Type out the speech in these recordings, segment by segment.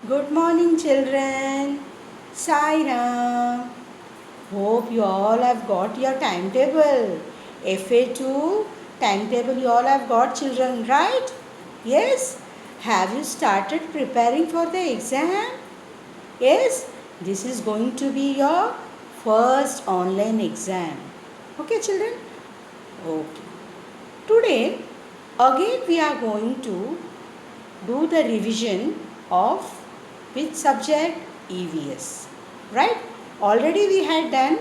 Good morning, children. Sai Ram. Hope you all have got your timetable. FA2 timetable you all have got, children, right? Yes? Have you started preparing for the exam? Yes? This is going to be your first online exam. Okay, children? Okay. Today, again we are going to do the revision of which subject? EVS. Right? Already we had done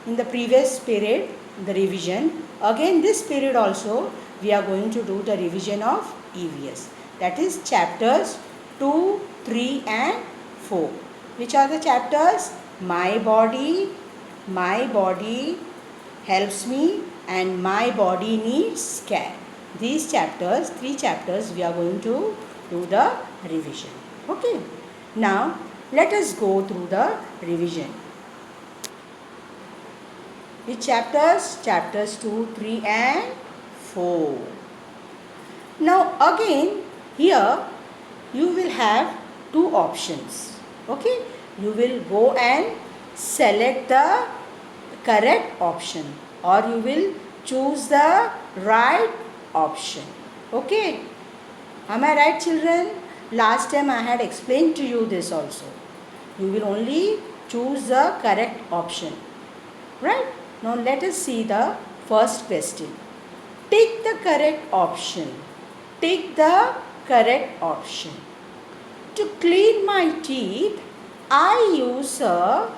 in the previous period the revision. Again this period also we are going to do the revision of EVS. That is chapters 2, 3 and 4. Which are the chapters? My body helps me and my body needs care. These chapters, 3 chapters we are going to do the revision. Okay. Now let us go through the revision. Which chapters? Chapters 2, 3 and 4. Now again here you will have two options. Okay. You will go and select the correct option or you will choose the right option. Okay. Am I right, children? Last time I had explained to you this also. You will only choose the correct option. Right? Now let us see the first question. Take the correct option. Take the correct option. To clean my teeth, I use a...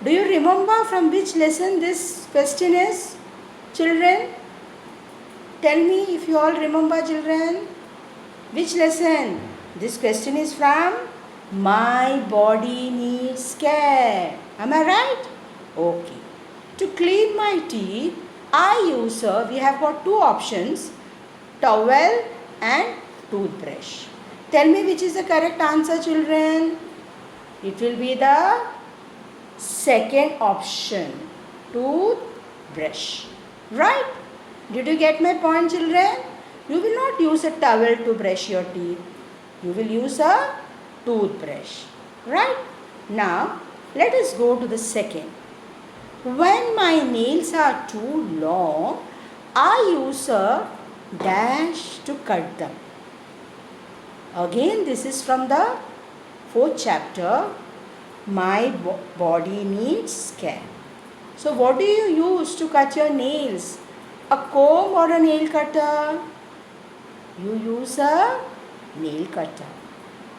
Do you remember from which lesson this question is? Children, tell me if you all remember, children. Which lesson? This question is from My Body Needs Care. Am I right? Okay. To clean my teeth, I use we have got two options, towel and toothbrush. Tell me which is the correct answer, children. It will be the second option, toothbrush. Right? Did you get my point, children? You will not use a towel to brush your teeth. You will use a toothbrush. Right? Now, let us go to the second. When my nails are too long, I use a dash to cut them. Again, this is from the fourth chapter, My Body Needs Care. So, what do you use to cut your nails? A comb or a nail cutter? You use a nail cutter.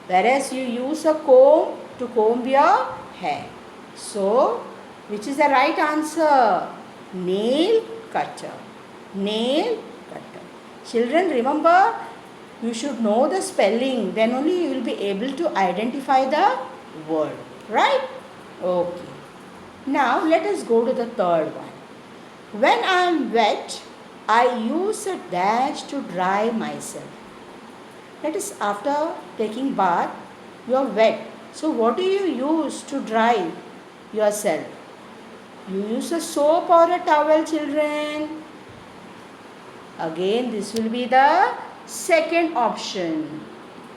Whereas you use a comb to comb your hair. So, which is the right answer? Nail cutter. Nail cutter. Children, remember, you should know the spelling. Then only you will be able to identify the word. Right? Okay. Now, let us go to the third one. When I am wet, I use a dash to dry myself. That is, after taking bath, you are wet. So, what do you use to dry yourself? You use a soap or a towel, children. Again, this will be the second option.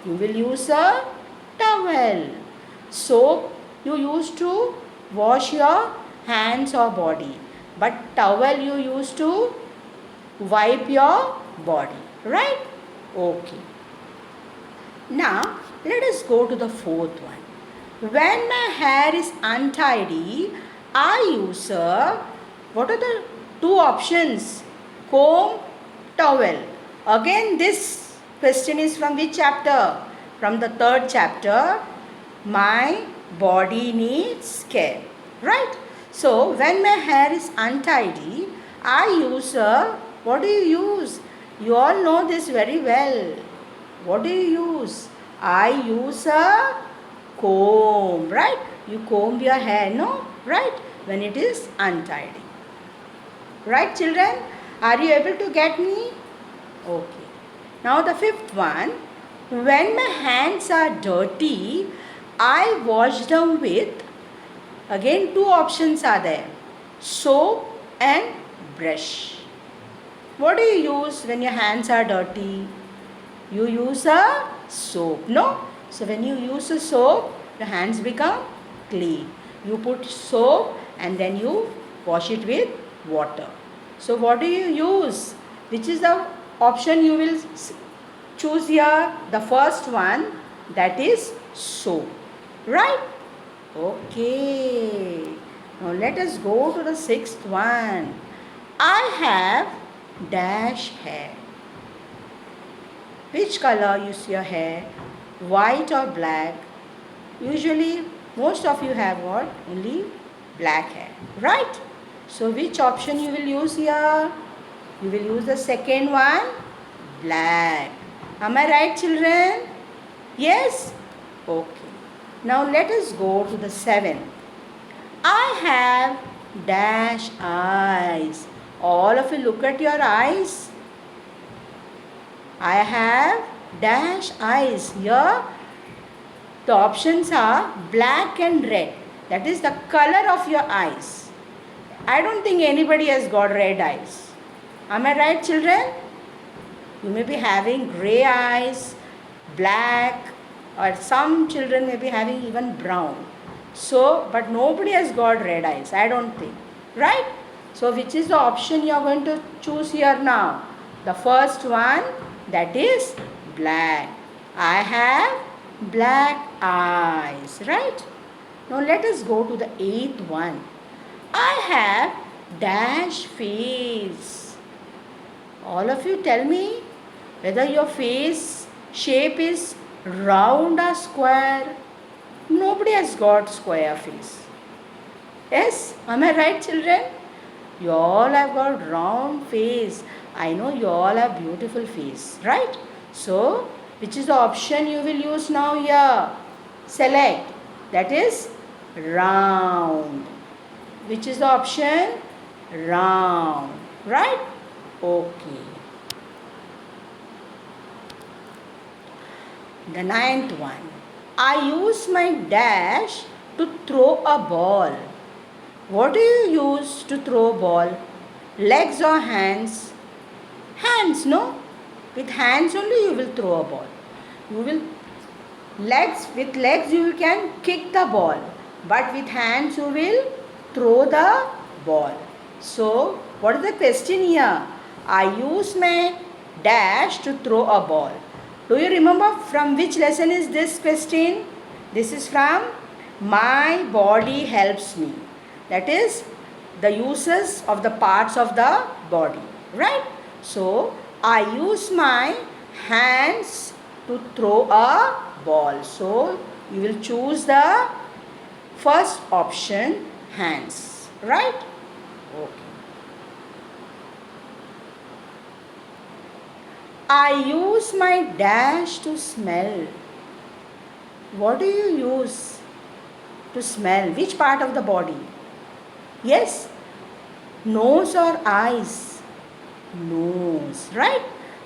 You will use a towel. Soap you use to wash your hands or body. But towel you use to wipe your body. Right? Okay. Now, let us go to the fourth one. When my hair is untidy, I use what are the two options? Comb, towel. Again, this question is from which chapter? From the third chapter, My Body Needs Care. Right? So, when my hair is untidy, I use what do you use? You all know this very well. What do you use? I use a comb, right? You comb your hair, no? Right? When it is untidy. Right, children? Are you able to get me? Okay. Now the fifth one. When my hands are dirty, I wash them with, again two options are there, soap and brush. What do you use when your hands are dirty? You use a soap, no? So when you use a soap, your hands become clean. You put soap and then you wash it with water. So what do you use? Which is the option you will choose here? The first one, that is soap. Right? Okay. Now let us go to the sixth one. I have dash hair. Which color is your hair? White or black? Usually most of you have what? Only black hair. Right? So which option you will use here? You will use the second one, black. Am I right, children? Yes? Okay. Now let us go to the seventh. I have dash eyes. All of you look at your eyes. I have dash eyes. Here the options are black and red. That is the color of your eyes. I don't think anybody has got red eyes. Am I right, children? You may be having grey eyes, black, or some children may be having even brown. So, but nobody has got red eyes, I don't think. Right? So, which is the option you are going to choose here now? The first one, that is black. I have black eyes. Right? Now, let us go to the eighth one. I have dash face. All of you tell me whether your face shape is round or square. Nobody has got square face. Yes? Am I right, children? You all have got round face. I know you all have beautiful face. Right? So, which is the option you will use now here? Select. That is round. Which is the option? Round. Right? Okay. The ninth one. I use my dash to throw a ball. What do you use to throw a ball? Legs or hands? Hands, no? With hands only you will throw a ball. You will with legs you can kick the ball. But with hands you will throw the ball. So, what is the question here? I use my dash to throw a ball. Do you remember from which lesson is this question? This is from My Body Helps Me. That is the uses of the parts of the body. Right? So, I use my hands to throw a ball. So, you will choose the first option, hands. Right? Okay. I use my dash to smell. What do you use to smell? Which part of the body? Yes? Nose or eyes? Nose. Right?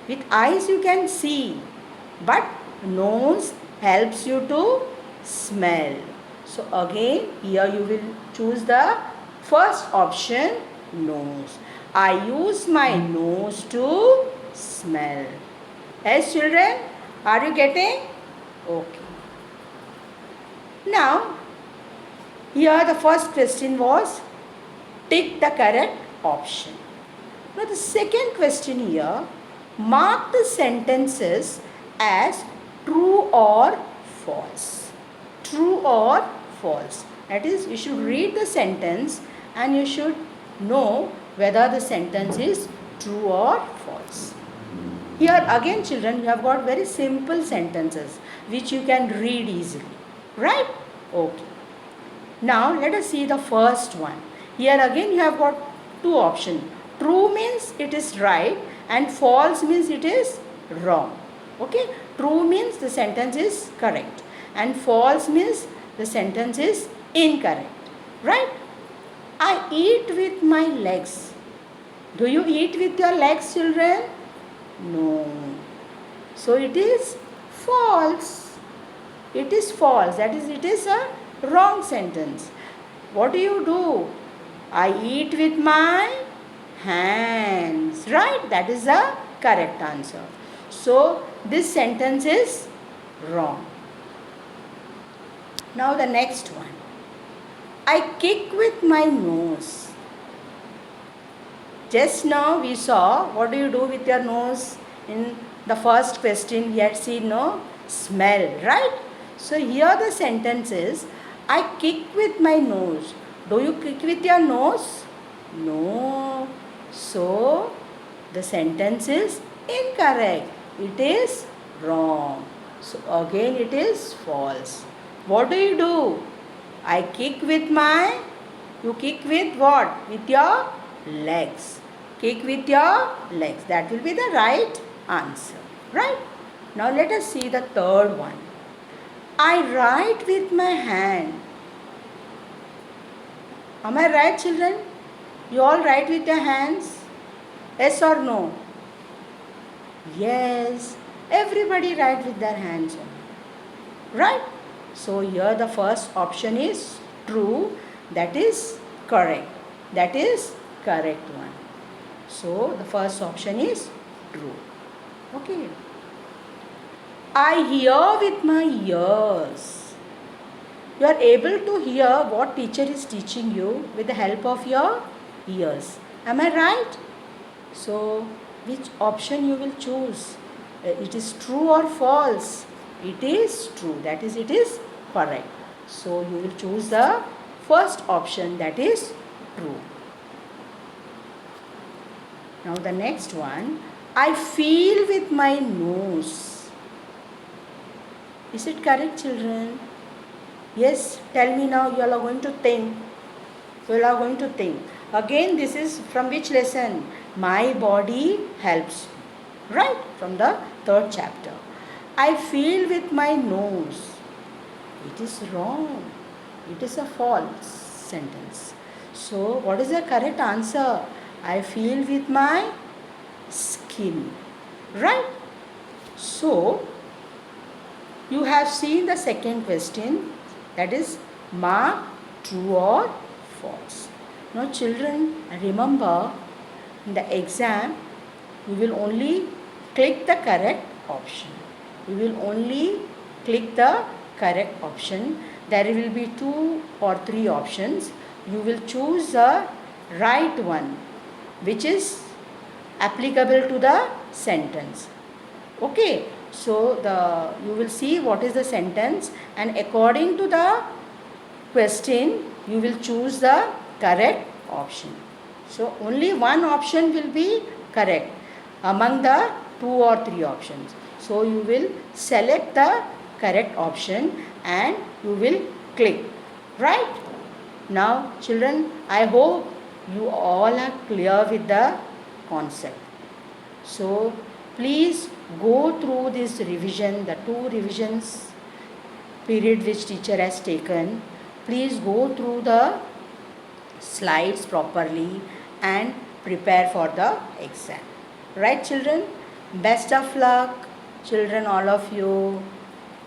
With eyes you can see. But nose helps you to smell. So again, here you will choose the first option, nose. I use my nose to smell. Yes, children? Are you getting? Okay. Now, here the first question was, tick the correct option. Now, the second question here, mark the sentences as true or false. True or false. That is, you should read the sentence and you should know whether the sentence is true or false. Here again, children, you have got very simple sentences which you can read easily. Right? Okay. Now, let us see the first one. Here again, you have got two options. True means it is right and false means it is wrong. Okay? True means the sentence is correct and false means the sentence is incorrect. Right? I eat with my legs. Do you eat with your legs, children? No. So it is false. It is false. That is, it is a wrong sentence. What do? I eat with my hands. Right? That is the correct answer. So this sentence is wrong. Now the next one. I kick with my nose. Just now we saw what do you do with your nose? In the first question we had seen no smell, right? So here the sentence is I kick with my nose. Do you kick with your nose? No. So the sentence is incorrect. It is wrong. So again it is false. What do you do? I kick with my, you kick with what? With your legs. Kick with your legs. That will be the right answer. Right? Now let us see the third one. I write with my hand. Am I right, children? You all write with your hands? Yes or no? Yes. Everybody write with their hands only. Right? So here the first option is true. That is correct. That is correct one. So the first option is true. Okay. I hear with my ears. You are able to hear what teacher is teaching you with the help of your ears. Am I right? So which option you will choose? It is true or false? It is true. That is, it is correct. So you will choose the first option, that is true. Now the next one. I feel with my nose. Is it correct, children? Yes, tell me now. You all are going to think. You all are going to think. Again, this is from which lesson? My body helps. Right? From the third chapter. I feel with my nose. It is wrong. It is a false sentence. So, what is the correct answer? I feel with my skin. Right? So, you have seen the second question, that is mark true or false. Now children, remember in the exam you will only click the correct option. You will only click the correct option. There will be 2 or 3 options. You will choose the right one which is applicable to the sentence. Okay. So you will see what is the sentence, and according to the question you will choose the correct option. So only one option will be correct among the 2 or 3 options. So you will select the correct option and you will click. Right? Now children, I hope you all are clear with the concept. So please go through this revision, the 2 revisions period which teacher has taken. Please go through the slides properly and prepare for the exam. Right, children? Best of luck, children, all of you.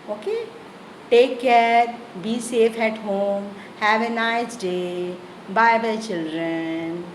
Okay? Take care. Be safe at home. Have a nice day. Bye bye, children.